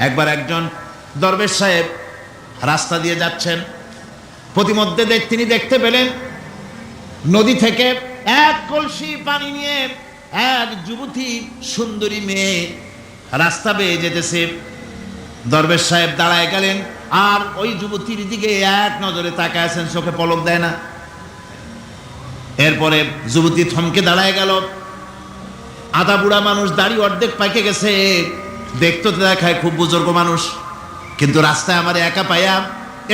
একবার একজন দরবেশ সাহেব রাস্তা দিয়ে যাচ্ছেন, প্রতিমধ্যে তিনি দেখতে পেলেন নদী থেকে এক কলসি পানি নিয়ে এক যুবতী সুন্দরী মেয়ে রাস্তা বেয়ে যেতেছে। দরবেশ সাহেব দাঁড়ায় গেলেন আর ওই যুবতীর দিকে এক নজরে তাকায় আছেন, চোখে পলক দেয় না। এরপরে যুবতী থমকে দাঁড়ায় গেল। আধা বুড়া মানুষ, দাড়ি অর্ধেক পাইকে গেছে, দেখতে দেখায় খুব বুজুর্গ মানুষ, কিন্তু রাস্তায় আমার একা পাইয়া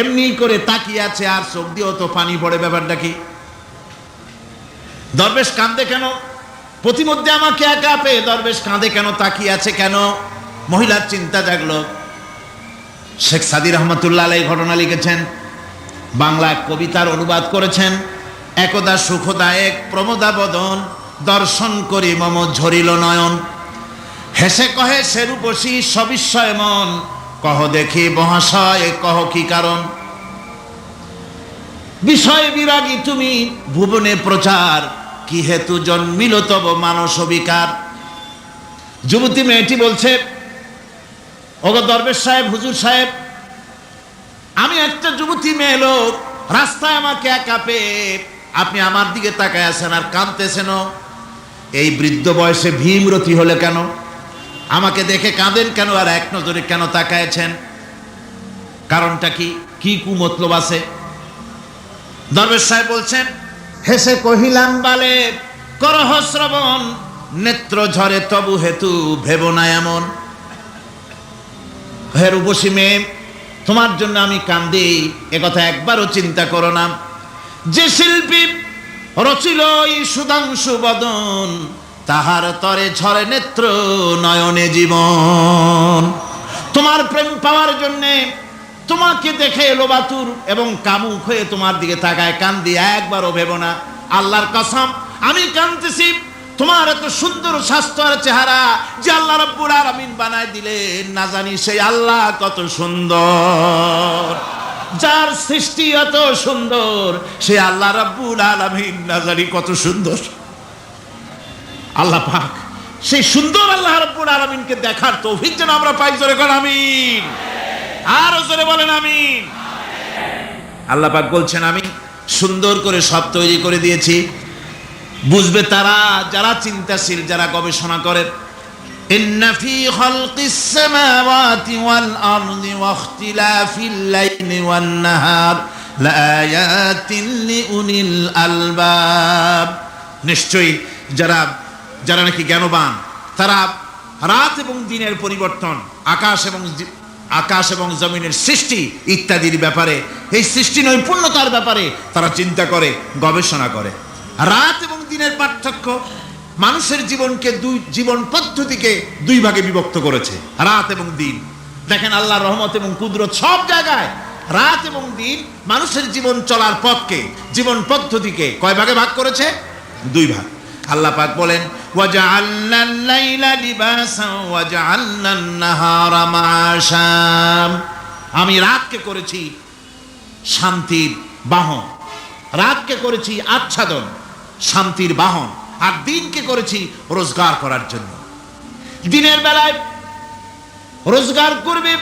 এমনি করে তাকিয়ে আছে আর চোখ দিয়েও তো পানি পড়ে। ব্যাপারটা কি? দরবেশ কাঁদে কেন? প্রতিমধ্যে আমাকে একা পেয়ে দরবেশ কাঁদে কেন, তাকিয়ে আছে কেন? মহিলার চিন্তা জাগলো। শেখ সাদি রহমতুল্লাহ আলাইহি ঘটনা লিখেছেন, বাংলা কবিতার অনুবাদ করেছেন। একদা সুখদায়ক প্রমোদা বদন, দর্শন করি মম ঝরিল নয়ন। হেসে কহে সে রূপসী সবিস্ময় মন, কহ দেখি মহাশয় কহ কি কারণ। বিষয় বিরাগী তুমি ভুবনে প্রচার, কি হেতু জন্মিল তব মানস বিকার। যুবতী মেয়েটি বলছে, ওগো দরবেশ সাহেব, হুজুর সাহেব, আমি একটা যুবতী মেয়ে লোক, রাস্তায় আমাকে একা পেয়ে আপনি আমার দিকে তাকায় আছেন আর কাঁদতেছেন। এই বৃদ্ধ বয়সে ভীমরতি হলে কেন? আমাকে দেখে কাঁদেন কেন আর এক নজরে কেন তাকায়ছেন? কারণটা কি? কি কুমতলব আছে? দরবেশ সাহেব বলছেন, হেসে কহিলাম বালে করহ শ্রবণ, নেত্র ঝরে তবু হেতু ভেব না এমন। হে রূপসী মেয়ে, তোমার জন্য আমি কান্দি, একথা একবারও চিন্তা করো না। যে শিল্পী রচিল এই সুধাংশু বদন, তাহার তরে ঝরে নেত্র নয়নে জীবন। তোমার প্রেম পাওয়ার জন্যে তোমাকে দেখে লোবাতুর এবং কামুক হয়ে তোমার দিকে তাকায় কান্দি, একবারও ভেব না। আল্লাহর কসম, আমি কাঁদতেছি তোমার এত সুন্দর স্বাস্থ্য আর চেহারা যে আল্লাহ রাব্বুল আলামিন বানায় দিলেন, না জানি সেই আল্লাহ কত সুন্দর। যার সৃষ্টি এত সুন্দর সে আল্লাহ রাব্বুল আলামিন না জানি কত সুন্দর। আল্লাহ পাক সেই সুন্দর আল্লাহ রাব্বুল আলামিনকে দেখার তৌফিক যেন আমরা পাই। জোরে বলেন আমিন, আরো জোরে বলেন আমিন। আল্লাহ পাক বলছেন, আমি সুন্দর করে সব তৈরি করে দিয়েছি। বুঝবে তারা যারা চিন্তাশীল, যারা গবেষণা করে। ইন্না ফি খালকিস সামাওয়াতি ওয়াল আরদি ওয়া ইখতিলাফিল লাইলি ওয়ান নাহার লাআয়াতিন লিউলিল আলবাব। নিশ্চয়ই যারা নাকি জ্ঞানবান, তারা রাত এবং দিনের পরিবর্তন, আকাশ এবং জমিনের সৃষ্টি ইত্যাদির ব্যাপারে, এই সৃষ্টি নৈপুণ্যতার ব্যাপারে তারা চিন্তা করে, গবেষণা করে। রাত এবং দিনের পার্থক্য মানুষের জীবন পদ্ধতিকে দুই ভাগে বিভক্ত করেছে, রাত এবং দিন। দেখেন আল্লাহর রহমত এবং কুদরত সব জায়গায় রাত এবং দিন মানুষের জীবন চলার পথকে, জীবন পদ্ধতিকে কয় ভাগে ভাগ করেছে? দুই ভাগ। আল্লাহ পাক বলেন, ওয়াজআলনাল লাইলা লিবাসান ওয়াজআলনান নাহারা মাআশা। আমি রাতকে করেছি শান্তির বাহন, রাতকে করেছি আচ্ছাদন, শান্তির বাহন, আর দিনকে করেছি রোজগার করার জন্য। দিনের বেলায় রোজগার করবে,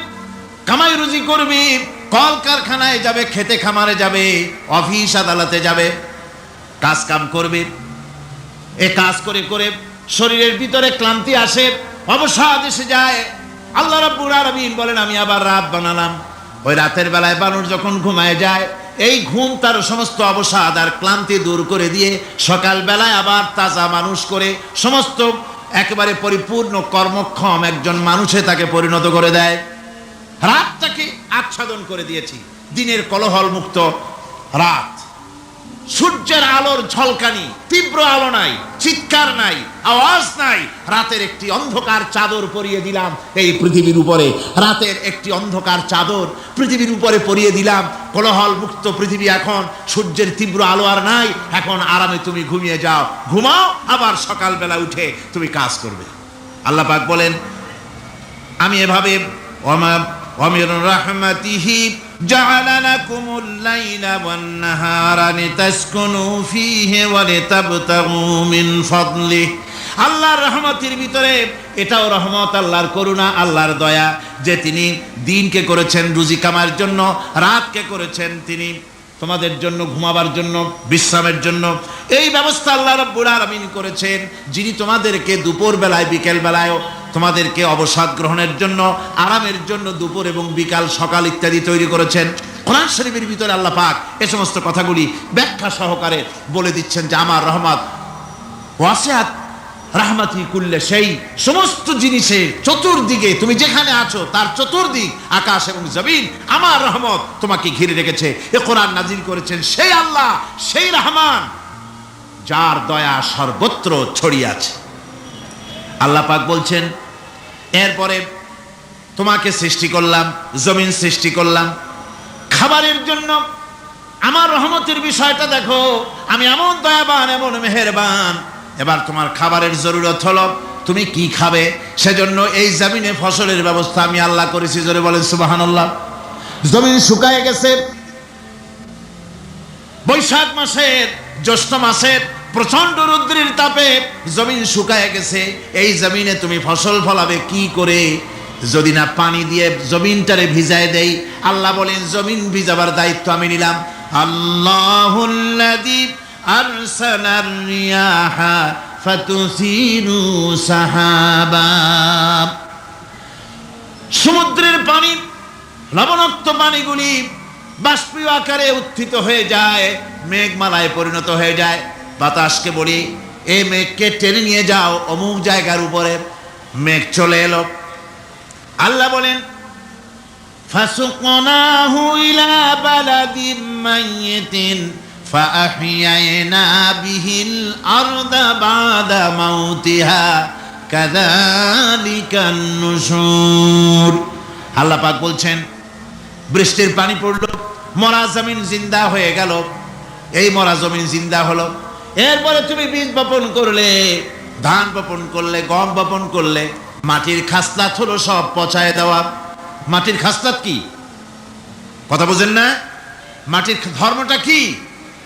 কামাই রুজি করবে, কল কারখানায় যাবে, খেতে খামারে যাবে, অফিস আদালতে যাবে, কাজ কাম করবে। এ কাজ করে করে শরীরের ভিতরে ক্লান্তি আসে, অবসাদ এসে যায়। আল্লাহ রাব্বুল আলামিন বলেন, আমি আবার রাত বানালাম। ওই রাতের বেলায় মানুষ যখন ঘুমায় যায়, এই ঘুম তার সমস্ত অবসাদ আর ক্লান্তি দূর করে দিয়ে সকাল বেলায় আবার তাজা মানুষ করে সমস্ত একেবারে পরিপূর্ণ কর্মক্ষম একজন মানুষে তাকে পরিণত করে দেয়। রাতটাকে আচ্ছাদন করে দিয়েছি, দিনের কোলাহল মুক্ত রাত। সূর্যের আলোর ঝলকানি, তীব্র আলো নাই, চিৎকার নাই, আওয়াজ নাই। রাতের একটি অন্ধকার চাদর পরিয়ে দিলাম এই পৃথিবীর উপরে, রাতের একটি অন্ধকার চাদর পৃথিবীর উপরে পরিয়ে দিলাম। কোলাহল মুক্ত পৃথিবী। এখন সূর্যের তীব্র আলো আর নাই, এখন আরামে তুমি ঘুমিয়ে যাও, ঘুমাও, আবার সকালবেলা উঠে তুমি কাজ করবে। আল্লাহ পাক বলেন, আমি এভাবে ومن رحمته جعل لكم الليل والنهار لتسكنوا فيه ولتبتغوا من فضله। আল্লাহর রহমতের ভিতরে এটাও রহমত, আল্লাহর করুণা, আল্লাহর দয়া, যে তিনি দিনকে করেছেন রুজি কামার জন্য, রাতকে করেছেন তিনি তোমাদের জন্য ঘুমাবার জন্য, বিশ্রামের জন্য। এই ব্যবস্থা আল্লাহ রাব্বুল আলামিন করেছেন, যিনি তোমাদেরকে দুপুর বেলায় বিকেল বেলায় তোমাদেরকে অবসাদ গ্রহণের জন্য, আরামের জন্য দুপুর এবং বিকাল, সকাল ইত্যাদি তৈরি করেছেন। কোরআন শরীফের ভিতরে আল্লাহ পাক এ সমস্ত কথাগুলি ব্যাখ্যা সহকারে বলে দিচ্ছেন যে আমার রহমত ওয়াসিআত রাহমাতি কুল্লে, সেই সমস্ত জিনিসের চতুর্দিকে, তুমি যেখানে আছো তার চতুর্দিক, আকাশ এবং জমিন, আমার রহমত তোমাকে ঘিরে রেখেছে। এ কোরআন নাজিল করেছেন সেই আল্লাহ, সেই রহমান, যার দয়া সর্বত্র ছড়িয়ে আছে। আল্লাহ পাক বলছেন, এরপরে তোমাকে সৃষ্টি করলাম, জমিন সৃষ্টি করলাম খাবারের জন্য। আমার রহমতের বিষয়টা দেখো, আমি এমন দয়াবান, এমন মেহেরবান। এবার তোমার খাবারের জরুরত হলো, তুমি কি খাবে? সেজন্য এই জমিনে ফসলের ব্যবস্থা আমি আল্লাহ করেছি। জোরে বলেন সুবহানাল্লাহ। জমিন শুকায় গেছে, বৈশাখ মাসের, জ্যৈষ্ঠ মাসের প্রচন্ড রৌদ্রের তাপে জমিন শুকায় গেছে। এই জমিনে তুমি ফসল ফলাবে কি করে? যদি না পানি দিয়ে জমিনটারে ভিজায় দেই। আল্লাহ বলেন, জমিন ভিজাবার দায়িত্ব আমি নিলাম। আল্লাহুল্লাযী আরসালার রিয়াহা ফাতুসিরু সাহাবা। সমুদ্রের পানি, লবণাক্ত পানিগুলি বাষ্পীয় আকারে উত্থিত হয়ে যায়, মেঘমালায় পরিণত হয়ে যায়। বাতাসকে বলি, এই মেঘকে টেনে নিয়ে যাও অমুক জায়গার উপরে। মেঘ চলে এলো। আল্লাহ বলেন, ফাসুকনাহু ইলা বালাদিন মাইয়িতিন ফাআহইয়ানা বিহিল আরদা বাদা মাউতিহা কাযালিকান নুশুর। আল্লাহ পাক বলছেন, বৃষ্টির পানি পড়লো, মরা জমিন জিন্দা হয়ে গেল। এই মরা জমিন জিন্দা হলো। এরপরে তুমি বীজ বপন করলে, ধান বপন করলে, গম বপন করলে, মাটির খাসলাত হলো সব পচায় দেওয়া। মাটির খাসলাত কি? কথা বুঝেন না? মাটির ধর্মটা কি?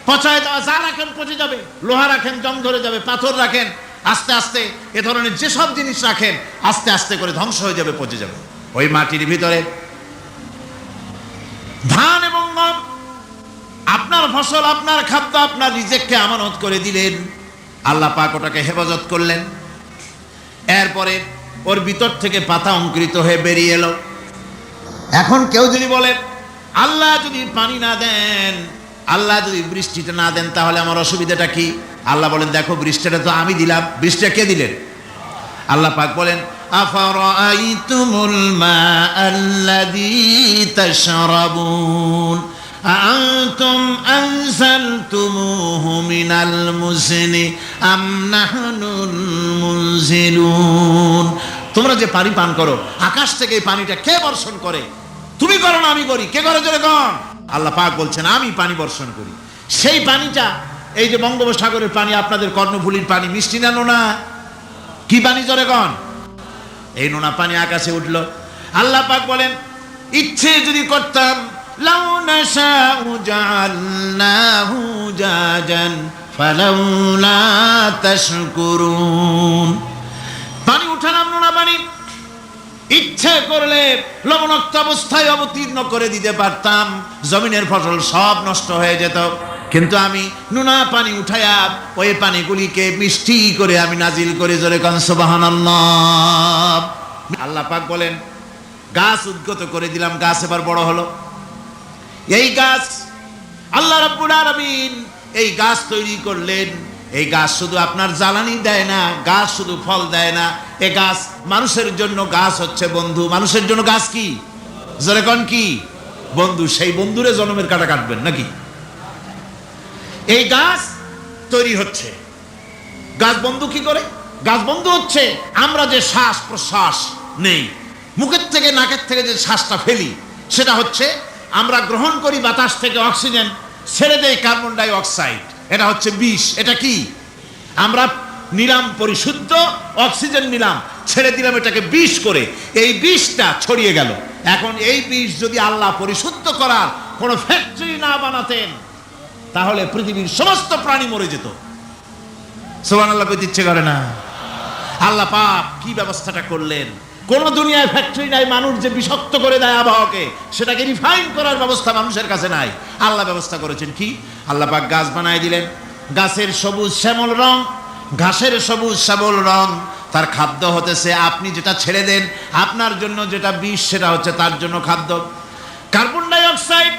পচায় দেওয়া। যা রাখেন পচে যাবে, লোহা রাখেন জং ধরে যাবে, পাথর রাখেন আস্তে আস্তে, এ ধরনের যেসব জিনিস রাখেন আস্তে আস্তে করে ধ্বংস হয়ে যাবে, পচে যাবে। ওই মাটির ভিতরে ধান এবং গম, আপনার ফসল, আপনার খাদ্য, আপনার রিজেককে আমানত করে দিলেন। আল্লাহ পাক ওটাকে হেফাজত করলেন। এরপরে ওর ভিতর থেকে পাতা অঙ্কুরিত হয়ে বেরিয়ে এলো। এখন কেউ যদি বলে, আল্লাহ যদি পানি না দেন, আল্লাহ যদি বৃষ্টিটা না দেন, তাহলে আমার অসুবিধাটা কি? আল্লাহ বলেন, দেখো বৃষ্টিটা তো আমি দিলাম। বৃষ্টিটা কে দিলেন? আল্লাহ পাক বলেন, আফারাআইতুমুল মাআল্লাযী তাশরাবুন আআনতুম আনজালতুমুহু মিনাল মুজনি আম নাহনুল মুনজিলুন। তোমরা যে পানি পান করো, আকাশ থেকে এই পানিটা কে বর্ষণ করে? তুমি করো না, আমি করি। কে করে? জোরে কন। আল্লাহ পাক বলছেন, আমি পানি বর্ষণ করি। সেই পানিটা, এই যে বঙ্গোপসাগরের পানি, আপনাদের কর্ণফুলীর পানি, মিষ্টি না নোনা? কি পানি? জোরে কন। এই নোনা পানি আকাশে উঠলো। আল্লাহ পাক বলেন, ইচ্ছে যদি করতাম, লাউ নাশাউ জাআলনাহু জাজান ফালাউলা তাশকুরুন। পানি উঠালাম, নোনা পানি, ইচ্ছে করলে লবণাক্ত অবস্থায় অবতীর্ণ করে দিতে পারতাম, জমিনের ফসল সব নষ্ট হয়ে যেত। কিন্তু আমি নোনা পানি উঠায়া ওই পানিগুলিকে মিষ্টি করে আমি নাজিল করে। জোরে কান সুবহানাল্লাহ। আল্লাহ পাক বলেন, গাছ উদ্গত করে দিলাম, গাছ এবার বড় হলো। এই গাছ আল্লাহ রাব্বুল আলামিন এই গাছ তৈরি করলেন। এই গাছ শুধু আপনার জ্বালানি দেয় না, গাছ শুধু ফল দেয় না, এই গাছ মানুষের জন্য, গাছ হচ্ছে বন্ধু। মানুষের জন্য গাছ কি? জোরে কোন কি? বন্ধু। সেই বন্ধুরে জন্মের কাটা কাটবেন নাকি? এই গাছ তৈরি হচ্ছে। গাছ বন্ধু কি করে? গাছ বন্ধু হচ্ছে আমরা যে শ্বাস প্রশ্বাস নেই, মুখের থেকে নাকের থেকে যে শ্বাসটা ফেলি, সেটা হচ্ছে আমরা গ্রহণ করি বাতাস থেকে অক্সিজেন, ছেড়ে দেয় কার্বন ডাই অক্সাইড। এটা হচ্ছে বিষ। এটা কি? আমরা নিলাম পরিশুদ্ধ অক্সিজেন, নিলাম, ছেড়ে দিলাম এটাকে বিষ করে। এই বিষটা ছড়িয়ে গেল। এখন এই বিষ যদি আল্লাহ পরিশুদ্ধ করার কোনো ফ্যাক্টরি না বানাতেন, তাহলে পৃথিবীর সমস্ত প্রাণী মরে যেত। সুবহানাল্লাহ। কইতে ইচ্ছে করে না? আল্লাহ পাক কি ব্যবস্থাটা করলেন। কোন দুনিয়ায় ফ্যাক্টরি নাই মানুষ যে বিষাক্ত করে দেয় আবহাওয়াকে, সেটাকে রিফাইন করার ব্যবস্থা মানুষের কাছে নাই। আল্লাহ ব্যবস্থা করেছেন কি, আল্লাহ পাক গাছ বানায় দিলেন, গাছের সবুজ শ্যামল রং, ঘাসের সবুজ শ্যামল রং, তার খাদ্য হতেছে আপনি যেটা ছেড়ে দেন, আপনার জন্য যেটা বিষ সেটা হচ্ছে তার জন্য খাদ্য। কার্বন ডাই অক্সাইড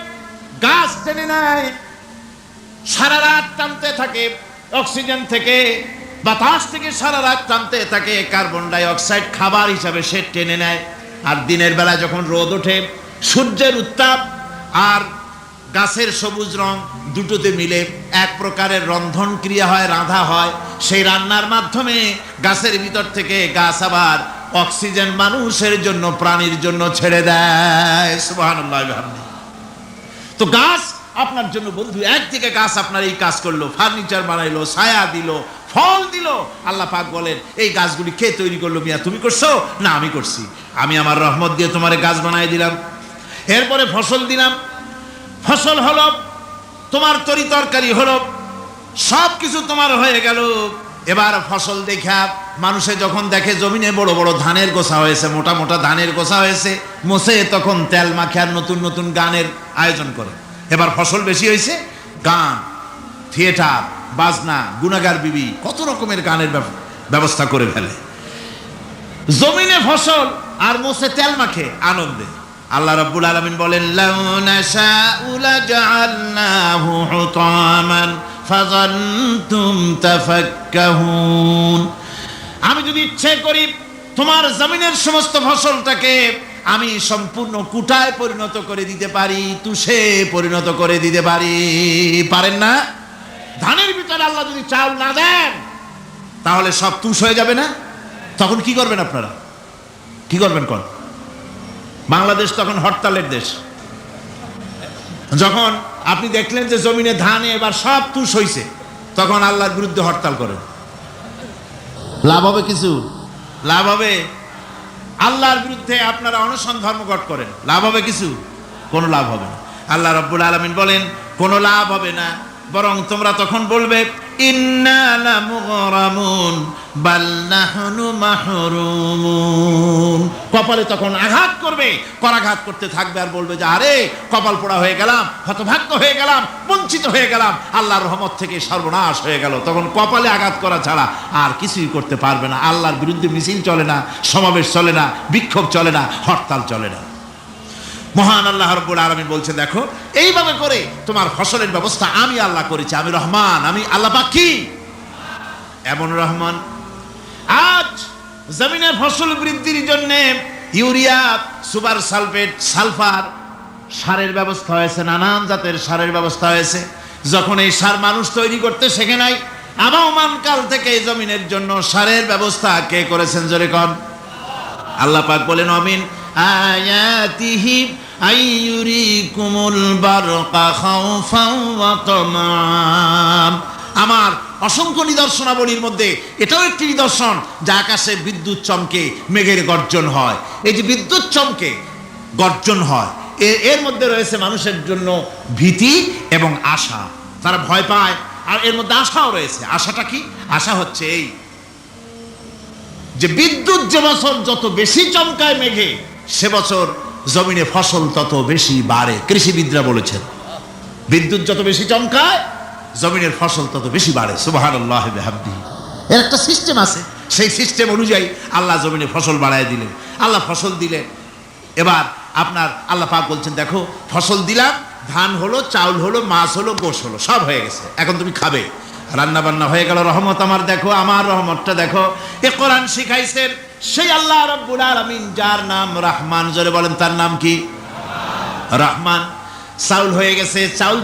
গাছ টেনে নেয়, সারা রাত টানতে থাকে, অক্সিজেন থেকে বাতাস থেকে সারা রাত টানতে থাকে, কার্বন ডাই অক্সাইড খাবার হিসাবে সে টেনে নেয়। আর দিনের বেলা যখন রোদ ওঠে, সূর্যের উত্তাপ আর গাছের সবুজ রং দুটোতে মিলে এক প্রকারের রন্ধন ক্রিয়া হয়, রাঁধা হয়। সেই রান্নার মাধ্যমে গাছের ভিতর থেকে গাছ আবার অক্সিজেন মানুষের জন্য, প্রাণীর জন্য ছেড়ে দেয়। সুবহানাল্লাহ। তো গাছ আপনার জন্য বন্ধু, একদিকে গাছ আপনার এই কাজ করলো, ফার্নিচার বানাইলো, ছায়া দিল, ফল দিল। আল্লাহ পাক বলেন এই গাছগুলি কে তৈরি করলো? মিয়া তুমি করছো? না আমি করছি। আমি আমার রহমত দিয়ে তোমারে গাছ বানাই দিলাম, এরপরে ফসল দিলাম, ফসল হলো, তোমার তরি তরকারি হলো, সব কিছু তোমার হয়ে গেল। এবার ফসল দেখা মানুষে যখন দেখে জমিনে বড় বড় ধানের গোছা হয়েছে, মোটা মোটা ধানের গোছা হয়েছে, মোছে তখন তেল মাখে আর নতুন নতুন গানের আয়োজন করে। এবার ফসল বেশি হয়েছে, গান, থিয়েটার, বাজনা, গুনাগার বিবি, কত রকমের গানের ব্যবস্থা করে ফেলে। জমিনে ফসল আর মোছে তেল মাখে আনন্দে। আল্লাহ রাব্বুল আলামিন বলেন লাউ নাশাউ লাজআলনাহু হুতামান ফাযান্তুম তাফাক্কাহুন। আমি যদি ইচ্ছে করি তোমার জমিনের সমস্ত ফসলটাকে আমি সম্পূর্ণ কুটায় পরিণত করে দিতে পারি, তুষে পরিণত করে দিতে পারি। পারেন না? ধানের ভিতরে আল্লাহ যদি চাউল না দেন তাহলে সব তুষ হয়ে যাবে না? তখন কি করবেন আপনারা? কি করবেন? কোন বাংলাদেশ তখন হরতালের দেশ। যখন আপনি দেখলেন যে জমিনে ধানে এবার সব তুষ হইছে, তখন আল্লাহর বিরুদ্ধে হরতাল করেন। লাভ হবে কিছু? লাভ হবে? আল্লাহর বিরুদ্ধে আপনারা অনশন ধর্মঘট করেন, লাভ হবে কিছু? কোনো লাভ হবে না। আল্লাহ রাব্বুল আলামিন বলেন কোনো লাভ হবে না, বরং তোমরা তখন বলবে ইন্না লামুগরামুন বাল নাহনু মাহরুমুন। কপালে তখন আঘাত করবে, করাঘাত করতে থাকবে আর বলবে যে আরে কপাল পোড়া হয়ে গেলাম, হতভাগ্য হয়ে গেলাম, বঞ্চিত হয়ে গেলাম, আল্লাহর রহমত থেকে সর্বনাশ হয়ে গেল। তখন কপালে আঘাত করা ছাড়া আর কিছুই করতে পারবে না। আল্লাহর বিরুদ্ধে মিছিল চলে না, সমাবেশ চলে না, বিক্ষোভ চলে না, হরতাল চলে না। মহান আল্লাহ রাব্বুল আলামিন বলছে দেখো এইভাবে করে তোমার ফসলের ব্যবস্থা আমি আল্লাহ করেছি। আমি রহমান, আমি আল্লাহ পাক কি এমন রহমান। আজ জমিনে ফসল বৃদ্ধির জন্য ইউরিয়া, সুপার সালফেট, সালফার সারের ব্যবস্থা হয়েছে, নানান জাতের সারের ব্যবস্থা হয়েছে। যখন এই সার মানুষ তৈরি করতে শেখে নাই, আবহমান কাল থেকে এই জমিনের জন্য সারের ব্যবস্থা কে করেছেন? জোরে কোন? আল্লাহ পাক বলেন আমিন আয়াতিহি আইয়ুরিকুমুল বারকা খাউফান ওয়া তামাম। আমার অসংখ্য নিদর্শনাবলীর মধ্যে এটাও একটি নিদর্শন যে আকাশে বিদ্যুৎ চমকে মেঘের গর্জন হয়। এই যে বিদ্যুৎ চমকে গর্জন হয়, এর মধ্যে রয়েছে মানুষের জন্য ভীতি এবং আশা। তারা ভয় পায়, আর এর মধ্যে আশাও রয়েছে। আশাটা কি? আশা হচ্ছে এই যে বিদ্যুৎ যে বছর যত বেশি চমকায় মেঘে, সে বছর জমিনে ফসল তত বেশি বাড়ে। কৃষিবিদরা বলেছেন বিদ্যুৎ যত বেশি চমকায় জমিনের ফসল তত বেশি বাড়ে। সুবহানাল্লাহ ওয়া বিহামদিহি। এর একটা সিস্টেম আছে, সেই সিস্টেম অনুযায়ী আল্লাহ জমিনে ফসল বাড়ায় দিলেন। আল্লাহ ফসল দিলেন। এবার আপনার আল্লাহ পাক বলছেন দেখো ফসল দিলাম, ধান হলো, চাউল হলো, মাছ হলো, গোশ হলো, সব হয়ে গেছে, এখন তুমি খাবে। রান্না বান্না হয়ে গেল, রহমত আমার দেখো, আমার রহমতটা দেখো। এ কোরআন শিখাইছেন সেই আল্লাহ রাব্বুল আলামিন যার নাম রহমান। জোরে বলেন তার নাম কি? রহমান। চাউল হয়ে গেছে, চাউল